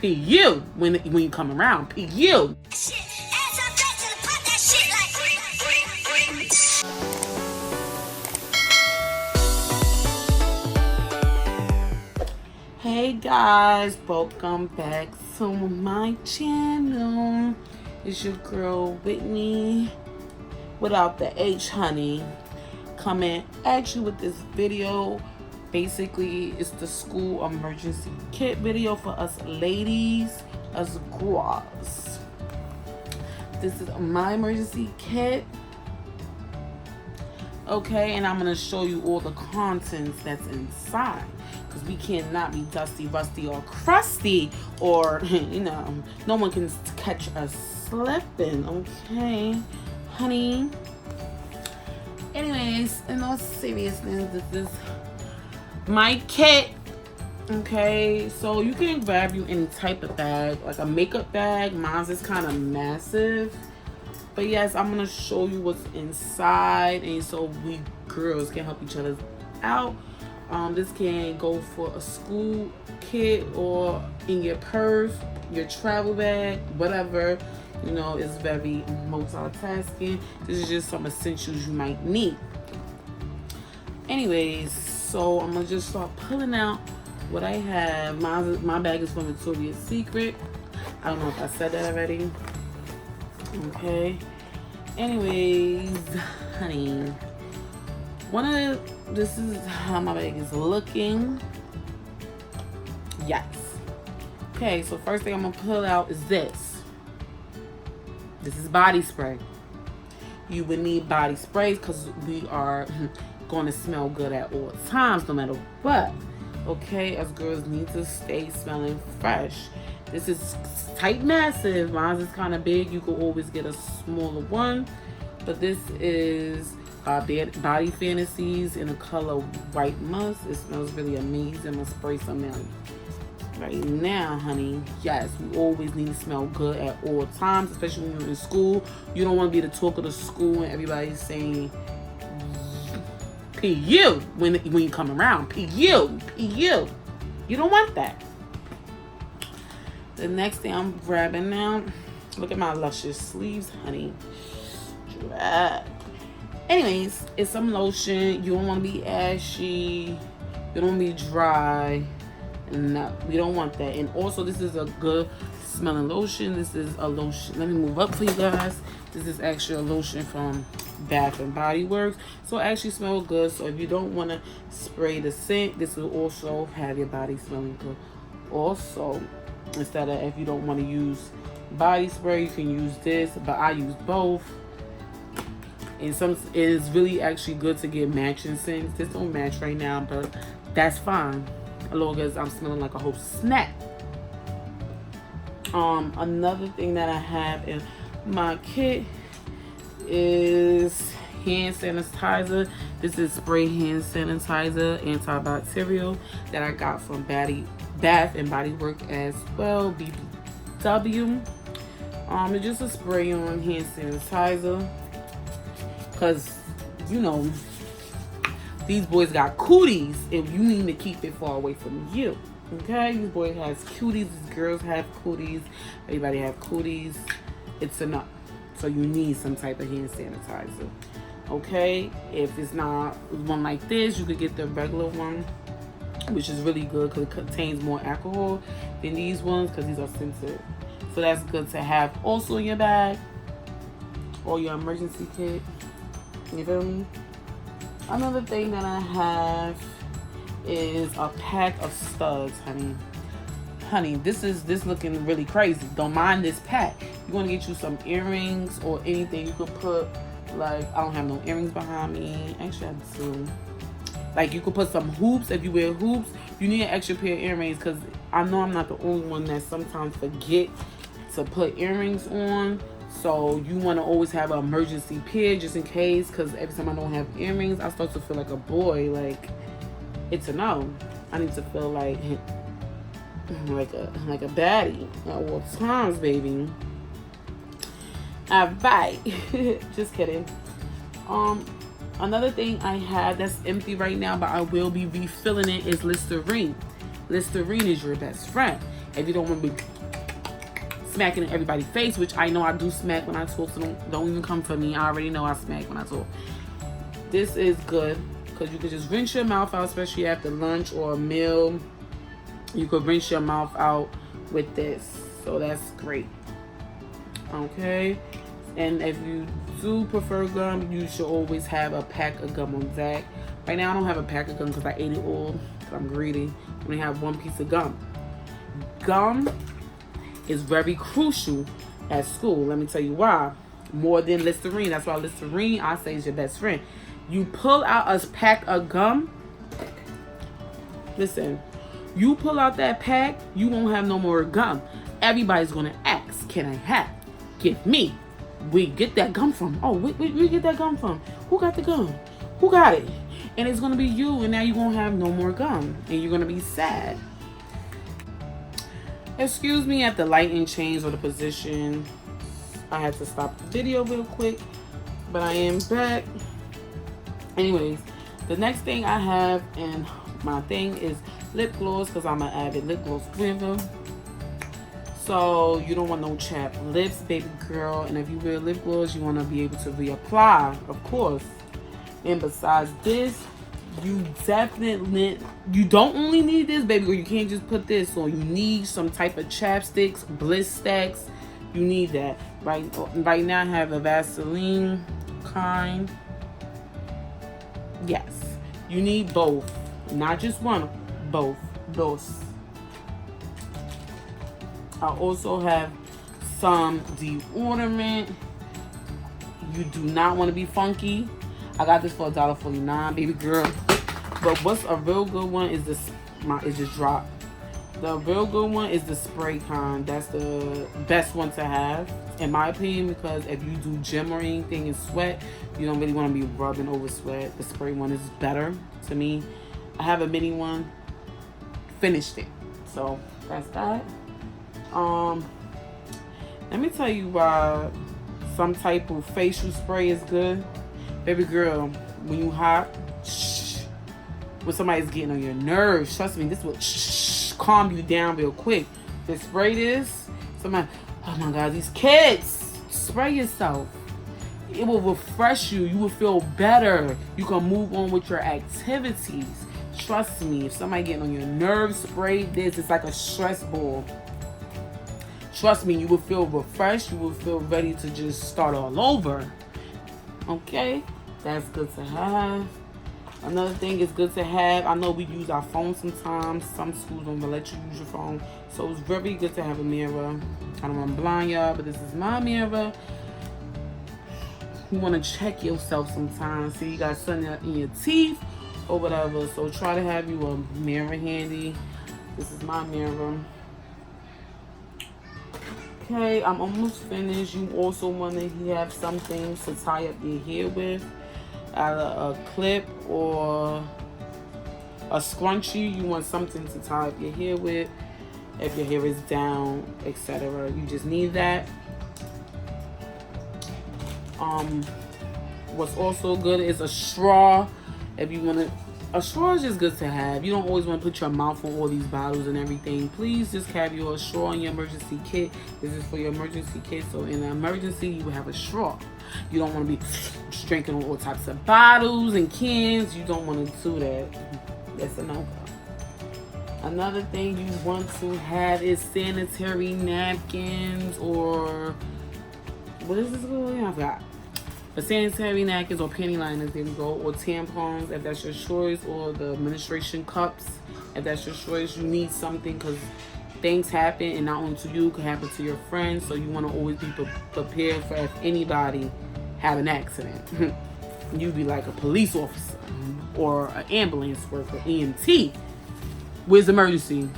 P.U. when you come around. P.U. Hey guys, welcome back to my channel. It's your girl Whitney without the H, honey, coming at you with this video. Basically, it's the school emergency kit video for us ladies, us girls. This is my emergency kit. Okay, and I'm gonna show you all the contents that's inside, because we cannot be dusty, rusty, or crusty, or no one can catch us slipping. Okay, honey. Anyways, in all seriousness, this is my kit. Okay, so you can grab you any type of bag, like a makeup bag. Mine's is kind of massive. But yes, I'm gonna show you what's inside, and so we girls can help each other out. This can go for a school kit or in your purse, your travel bag, whatever. It's very multitasking. This is just some essentials you might need. Anyways, so I'm gonna just start pulling out what I have. My bag is from Victoria's Secret. I don't know if I said that already. Okay. Anyways, honey, this is how my bag is looking. Yes. Okay, so first thing I'm gonna pull out is this. This is body spray. You would need body sprays because we are going to smell good at all times, no matter what. Okay, us girls need to stay smelling fresh. This is tight, massive. Mine is kind of big. You could always get a smaller one. But this is Body Fantasies in the color White Musk. It smells really amazing. I'm going to spray some out right now, honey. Yes, we always need to smell good at all times, especially when you're in school. You don't want to be the talk of the school and everybody's saying P.U. when you come around. P.U. P.U. You don't want that. The next thing I'm grabbing now, look at my luscious sleeves, honey. Anyways, it's some lotion. You don't want to be ashy. You don't want to be dry. No, we don't want that. And also, this is a good smelling lotion. This is a lotion. Let me move up for you guys. This is actually a lotion from Bath and Body Works. So it actually smells good. So if you don't want to spray the scent, this will also have your body smelling good. Also, instead of, if you don't want to use body spray, you can use this, but I use both. And it's really actually good to get matching scents. This don't match right now, but that's fine, as long as I'm smelling like a whole snack. Another thing that I have in my kit is hand sanitizer. This is spray hand sanitizer, antibacterial, that I got from Bath and Body Works as well, BBW. It's just a spray on hand sanitizer, because these boys got cooties and you need to keep it far away from you. Okay, these boys has cooties, these girls have cooties, everybody have cooties. It's enough. So you need some type of hand sanitizer. Okay, if it's not one like this, you could get the regular one, which is really good because it contains more alcohol than these ones, because these are scented. So that's good to have also in your bag or your emergency kit. You feel me? Another thing that I have is a pack of studs, honey. Honey, this looking really crazy. Don't mind this pack. You want to get you some earrings or anything you could put, like, I don't have no earrings behind me. Actually, I do. Like, you could put some hoops. If you wear hoops, you need an extra pair of earrings, because I know I'm not the only one that sometimes forget to put earrings on. So you want to always have an emergency pair just in case, because every time I don't have earrings, I start to feel like a boy. Like, it's a no. I need to feel like a baddie at all times, baby. Alright. Just kidding. Another thing I have that's empty right now, but I will be refilling it, is Listerine. Listerine is your best friend. If you don't want to be smacking in everybody's face, which I know I do smack when I talk, so don't even come for me. I already know I smack when I talk. This is good because you can just rinse your mouth out, especially after lunch or a meal. You could rinse your mouth out with this, so that's great. Okay, and if you do prefer gum, you should always have a pack of gum on deck. Right now I don't have a pack of gum because I ate it all. I'm greedy. I only have one piece of gum. Gum is very crucial at school. Let me tell you why. More than Listerine. That's why Listerine, I say, is your best friend. You pull out a pack of gum. Listen, you pull out that pack, you won't have no more gum. Everybody's gonna ask, can I have? Give me. We get that gum from? Oh, we get that gum from? Who got the gum? Who got it? And it's gonna be you, and now you're gonna have no more gum, and you're gonna be sad. Excuse me at the lighting change or the position. I had to stop the video real quick, but I am back. Anyways, the next thing I have in my thing is lip gloss, because I'm an avid lip gloss wearer. So you don't want no chapped lips, baby girl. And if you wear lip gloss, you want to be able to reapply, of course. And besides this, you don't only need this, baby girl. You can't just put this on. You need some type of chapsticks, Bliss Stacks. You need that. Right now I have a Vaseline kind. Yes. You need both. Not just one, both. Those. I also have some deodorant. You do not want to be funky. I got this for $1.49, baby girl. But what's a real good one is this. It just dropped. The real good one is the spray kind. That's the best one to have, in my opinion, because if you do gym or anything and sweat, you don't really want to be rubbing over sweat. The spray one is better to me. I have a mini one. Finished it. So that's that. Let me tell you why some type of facial spray is good. Baby girl, when you hot, when somebody's getting on your nerves, trust me, this will calm you down real quick. Just spray this. Somebody, oh my God, these kids, spray yourself. It will refresh you. You will feel better. You can move on with your activities. Trust me, if somebody getting on your nerves, spray this. It's like a stress ball. Trust me, you will feel refreshed. You will feel ready to just start all over. Okay, that's good to have. Another thing is good to have. I know we use our phone sometimes. Some schools don't let you use your phone. So it's very good to have a mirror. I don't want to blind y'all, but this is my mirror. You want to check yourself sometimes. See, you got something in your teeth or whatever. So try to have you a mirror handy. This is my mirror. Okay, I'm almost finished. You also want to have something to tie up your hair with. Either a clip or a scrunchie. You want something to tie up your hair with if your hair is down, etc. You just need that. What's also good is a straw. If you want to, a straw is just good to have. You don't always want to put your mouth on all these bottles and everything. Please just have your straw in your emergency kit. This is for your emergency kit. So in an emergency, you will have a straw. You don't want to be drinking on all types of bottles and cans. You don't want to do that. That's a no-go. Another thing you want to have is sanitary napkins, or what is this called? I forgot. But sanitary napkins or panty liners, there we go, or tampons if that's your choice, or the menstruation cups if that's your choice. You need something because things happen, and not only to you, it can happen to your friends. So you want to always be prepared for if anybody have an accident. You be like a police officer or an ambulance worker, EMT. Where's emergency?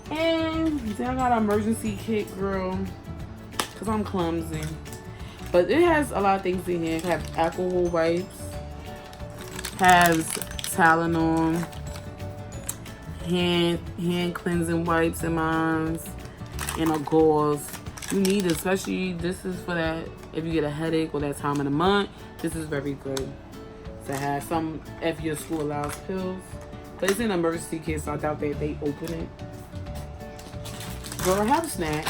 And then I got an emergency kit, girl, because I'm clumsy. But it has a lot of things in here. It has alcohol wipes, has Tylenol, hand cleansing wipes and mines, and a gauze. You need it, especially this is for that if you get a headache or that time of the month. This is very good to have. Some if your school allows pills. But it's an emergency kit, so I doubt that they open it. Girl, have a snack.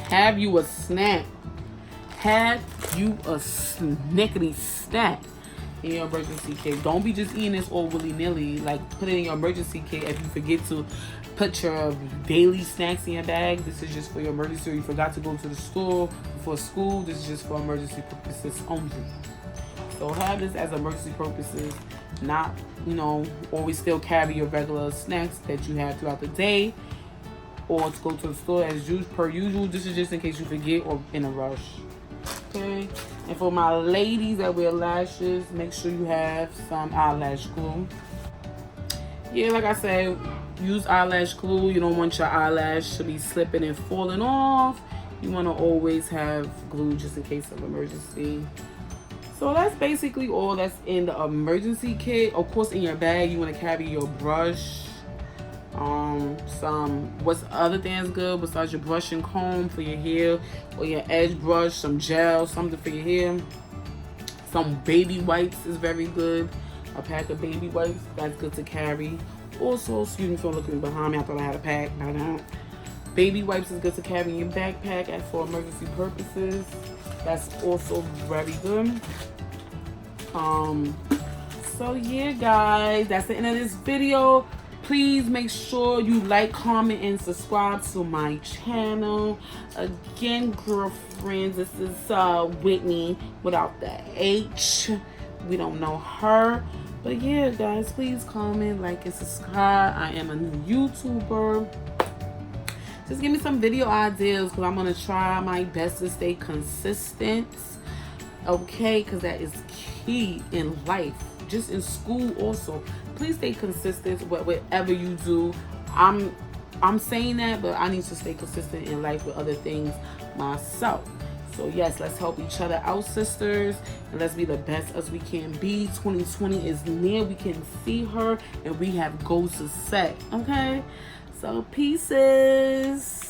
Have you a snack. Have you a snickety snack in your emergency kit. Don't be just eating this all willy-nilly. Like, put it in your emergency kit. If you forget to put your daily snacks in your bag, this is just for your emergency. Or you forgot to go to the store before school, this is just for emergency purposes only. So have this as emergency purposes. Not, you know, always still carry your regular snacks that you have throughout the day, or to go to the store as per usual. This is just in case you forget or in a rush. Okay. And for my ladies that wear lashes, make sure you have some eyelash glue. Yeah, like I said, use eyelash glue. You don't want your eyelash to be slipping and falling off. You want to always have glue just in case of emergency. So that's basically all that's in the emergency kit. Of course, in your bag, you want to carry your brush. What's other things good besides your brush and comb for your hair, or your edge brush, some gel, something for your hair. Some baby wipes is very good. A pack of baby wipes, that's good to carry. Also, excuse me for looking behind me, I thought I had a pack, but I don't. Baby wipes is good to carry in your backpack and for emergency purposes. That's also very good. So yeah, guys, that's the end of this video. Please make sure you like, comment, and subscribe to my channel. Again, girlfriends, this is Whitney without the H. We don't know her. But yeah, guys, please comment, like, and subscribe. I am a new YouTuber. Just give me some video ideas, because I'm going to try my best to stay consistent. Okay, because that is key in life. Just in school also. Please stay consistent with whatever you do. I'm saying that, but I need to stay consistent in life with other things myself. So yes, let's help each other out, sisters, and let's be the best as we can be. 2020 is near. We can see her, and we have goals to set. Okay? So pieces.